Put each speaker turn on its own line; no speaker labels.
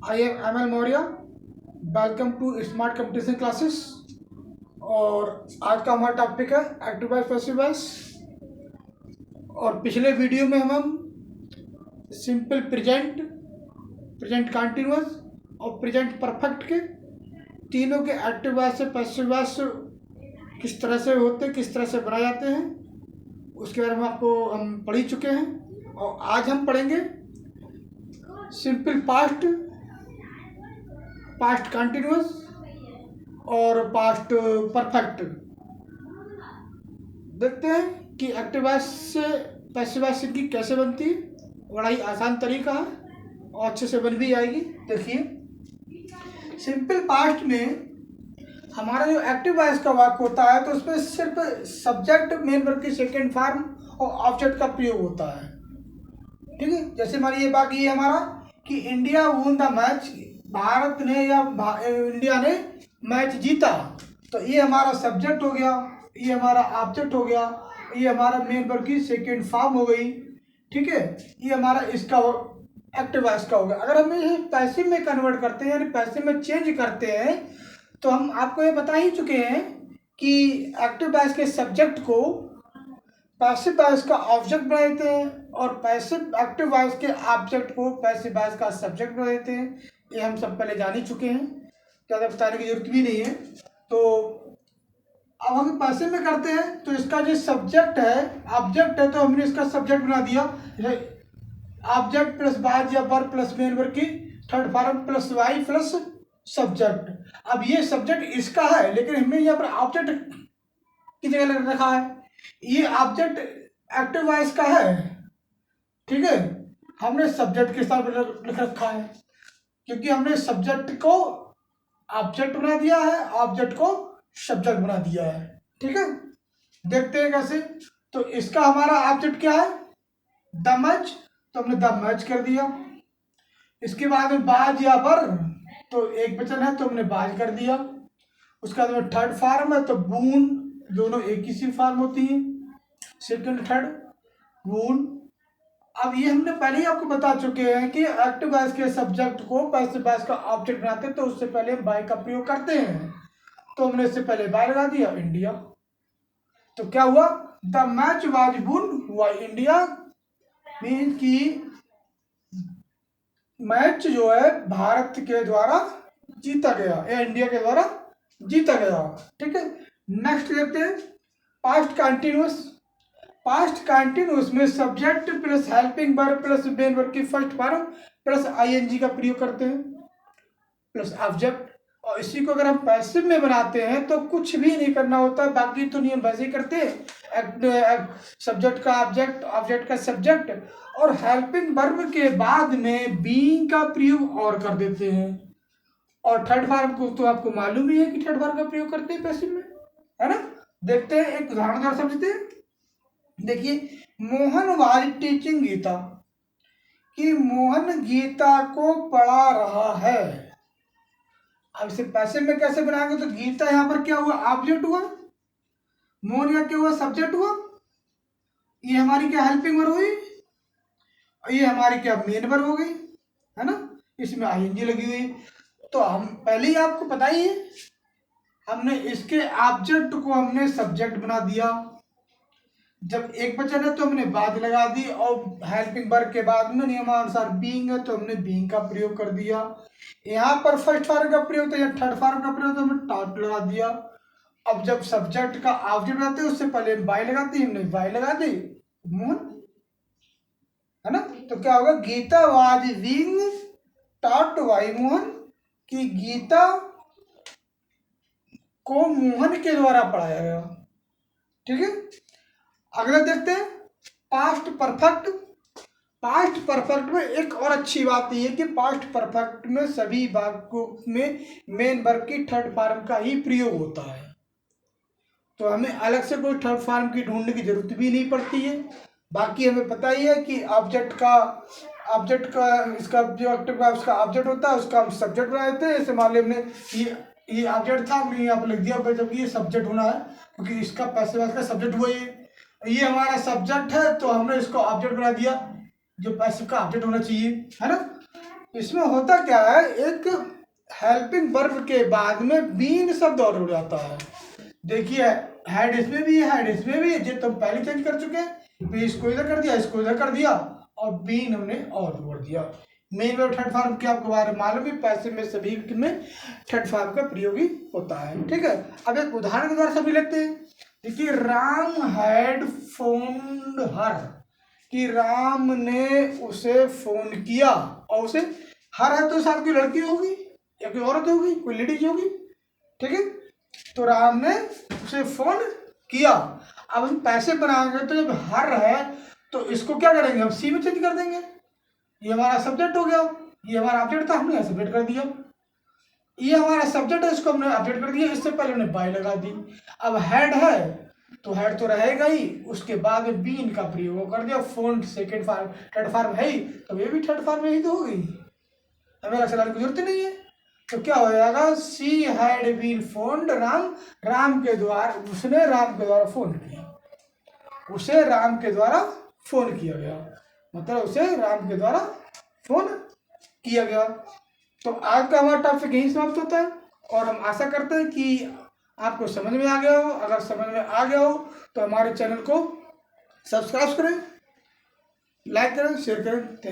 I am ML Maurya. Welcome to smart competition classes. और आज का हमारा टॉपिक है एक्टिव वॉइस पैसिव वॉइस। और पिछले वीडियो में हम सिंपल प्रेजेंट, प्रेजेंट कंटिन्यूअस और प्रेजेंट परफेक्ट के तीनों के एक्टिव वॉइस से पैसिव वॉइस किस तरह से होते हैं, किस तरह से बनाए जाते हैं, उसके बारे में हम पढ़ ही चुके हैं। और आज हम पढ़ेंगे सिंपल पास्ट, पास्ट कंटिन्यूअस और पास्ट परफेक्ट। देखते हैं कि एक्टिव वॉइस से पैसिव वॉइस की कैसे बनती है। बड़ा ही आसान तरीका है और अच्छे से बन भी जाएगी। देखिए, सिंपल पास्ट में हमारा जो एक्टिव वॉइस का वाक्य होता है तो उसमें सिर्फ सब्जेक्ट, मेन वर्ब की सेकेंड फॉर्म और ऑब्जेक्ट का प्रयोग होता है। ठीक है, जैसे हमारी ये वाक्य ये हमारा कि India won the match, Bharat ने या इंडिया ने मैच जीता, तो ये हमारा सब्जेक्ट हो गया, ये हमारा ऑब्जेक्ट हो गया, ये हमारा मेन वर्ब की सेकेंड फॉर्म हो गई। ठीक है, ये हमारा इसका एक्टिव वॉइस का हो गया। अगर हम इसे पैसिव में कन्वर्ट करते हैं यानी पैसिव में चेंज करते हैं तो हम आपको ये बता ही चुके हैं कि एक्टिव वॉइस के सब्जेक्ट को पैसिव वॉइस का ऑब्जेक्ट बना देते हैं और पैसिव एक्टिव वॉइस के ऑब्जेक्ट को पैसिव वॉइस का सब्जेक्ट बना देते हैं। ये हम सब पहले जान ही चुके हैं, ज़्यादा बताने की जरूरत भी नहीं है। तो अब हम पैसिव में करते हैं तो इसका जो सब्जेक्ट है, ऑब्जेक्ट है, तो हमने इसका सब्जेक्ट बना दिया। ऑब्जेक्ट प्लस बाज या वर्ब प्लस मेन वर्ब की third form plus by plus subject. अब ये सब्जेक्ट इसका है लेकिन हमने यहाँ पर ऑब्जेक्ट की जगह रखा है। ये ऑब्जेक्ट एक्टिव वॉइस का है। ठीक है, हमने सब्जेक्ट के साथ लिख रखा है क्योंकि हमने सब्जेक्ट को ऑब्जेक्ट बना दिया है, ऑब्जेक्ट को सब्जेक्ट बना दिया है। ठीक है, देखते हैं कैसे। तो इसका हमारा ऑब्जेक्ट क्या है, द मैच, तो हमने द मैच कर दिया। इसके बाद में बाज या बर, तो एक वचन है तो हमने बाज कर दिया। उसका बाद थर्ड फॉर्म है तो बून, दोनों एक ही सी फॉर्म होती है, सेकंड थर्ड बून। अब ये हमने पहले ही आपको बता चुके हैं कि एक्टिव वॉइस के सब्जेक्ट को पैसिव वॉइस का ऑब्जेक्ट बनाते हैं तो उससे पहले हम बाय का प्रयोग करते हैं। तो हमने इससे पहले बाय लगा दिया इंडिया, तो क्या हुआ, the match was won by India, mean की मैच जो है भारत के द्वारा जीता गया या इंडिया के द्वारा जीता गया। ठीक है, नेक्स्ट देखते हैं पास्ट कंटिन्यूअस। पास्ट कंटिन्यूअस में subject plus helping verb plus main verb की फर्स्ट फॉर्म प्लस आईएनजी का प्रयोग करते हैं प्लस ऑब्जेक्ट। और इसी को अगर हम पैसिव में बनाते हैं तो कुछ भी नहीं करना होता, बाकी तो नियम वैसे ही करते हैं। सब्जेक्ट का ऑब्जेक्ट, ऑब्जेक्ट का सब्जेक्ट और हेल्पिंग वर्ब के बाद में बीइंग का प्रयोग और कर देते हैं। और थर्ड फॉर्म को तो आपको मालूम ही है कि थर्ड फॉर्म का प्रयोग करते हैं पैसिव में, है ना। देखते हैं, एक उदाहरण द्वारा समझते हैं। देखिए, मोहन वाज टीचिंग गीता, कि मोहन गीता को पढ़ा रहा है। अब इसे पैसिव में कैसे बनाएंगे, तो गीता यहाँ पर क्या हुआ, ऑब्जेक्ट हुआ, मोहन यहाँ क्या हुआ, सब्जेक्ट हुआ, ये हमारी क्या हेल्पिंग वर्ब हुई, और ये हमारी क्या मेन वर्ब हो गई, है ना। इसमें आईएनजी लगी हुई। तो हम पहले ही आपको पता ही है, हमने इसके ऑब्जेक्ट को हमने सब्जेक्ट बना दिया। जब एक वचन है तो हमने बाद लगा दी और हेल्पिंग वर्ब के बाद में नियमानुसार बीइंग है तो हमने बीइंग का प्रयोग कर दिया। यहाँ पर फर्स्ट फॉर्म का प्रयोग था या थर्ड फॉर्म का प्रयोग, तो हमने टॉट लगा दिया। अब जब सब्जेक्ट का ऑब्जेक्ट बनाते हैं उससे पहले बाय लगाते हैं, हमने बाय लगा दी मोहन, है ना। तो क्या होगा, Geeta was being taught by Mohan, कि गीता को मोहन के द्वारा पढ़ाया गया। ठीक है, अगला देखते हैं पास्ट परफेक्ट। पास्ट परफेक्ट में एक और अच्छी बात यह है कि पास्ट परफेक्ट में सभी वाक्यों में मेन वर्ब की थर्ड फॉर्म का ही प्रयोग होता है, तो हमें अलग से कोई थर्ड फॉर्म की ढूंढने की जरूरत भी नहीं पड़ती है। बाकी हमें पता ही है कि ऑब्जेक्ट का इसका जो एक्टिव का उसका ऑब्जेक्ट होता है उसका हम सब्जेक्ट बना देते हैं। जैसे मान ली हमने ये ऑब्जेक्ट था, हमने यहाँ पर लिख दिया, जबकि ये सब्जेक्ट होना है क्योंकि इसका पैसिव वॉइस का सब्जेक्ट हुआ ये हमारा सब्जेक्ट है तो हमने इसको ऑब्जेक्ट बना दिया जो पैसिव का ऑब्जेक्ट होना चाहिए, है ना। इसमें होता क्या है, एक हेल्पिंग वर्ब के बाद में बीन शब्द और जुड़ जाता है। देखिए हेड इसमें भी है, हेड इसमें भी है, जो तुम पहले चेंज कर चुके हैं। फिर इसको इधर कर दिया, इसको इधर कर दिया, और बीन हमने और जोड़ दिया। मेन वर्ब थर्ड फॉर्म की आपको बारे में मालूम है, पैसिव में सभी में थर्ड फॉर्म का प्रयोग ही होता है। ठीक है, अब एक उदाहरण के द्वारा समझ लेते हैं। देखिए राम हैड फोन्ड हर, कि राम ने उसे फोन किया, और उसे हर है तो साथ कोई लड़की होगी या कोई औरत होगी, कोई लेडीज होगी। ठीक है, तो राम ने उसे फोन किया। अब हम पैसे बनाएंगे तो जब हर है तो इसको क्या करेंगे, हम सी में चेंज कर देंगे। ये हमारा सब्जेक्ट हो गया, ये हमारा ऑब्जेक्ट था, हमने सब्जेक्ट कर दिया। ये हमारा सब्जेक्ट है, इसको हमने अपडेट कर दिया, इससे पहले हमने बाय लगा दी। अब हेड है तो हेड तो रहेगा ही, उसके बाद में बीन का प्रयोग कर दिया। Phone second form third form है ही, तो ये भी थर्ड फॉर्म में ही तो होगी, हमें ऐसा की जरूरत नहीं है। तो क्या हो जाएगा, she had been phoned Ram, Ram के द्वारा, उसने राम के द्वारा फोन किया, उसे राम के द्वारा फोन किया गया, मतलब उसे राम के द्वारा फोन किया गया। तो आज का हमारा टॉपिक यहीं समाप्त होता है, और हम आशा करते हैं कि आपको समझ में आ गया हो। अगर समझ में आ गया हो तो हमारे चैनल को सब्सक्राइब करें, लाइक करें, शेयर करें। Thank you.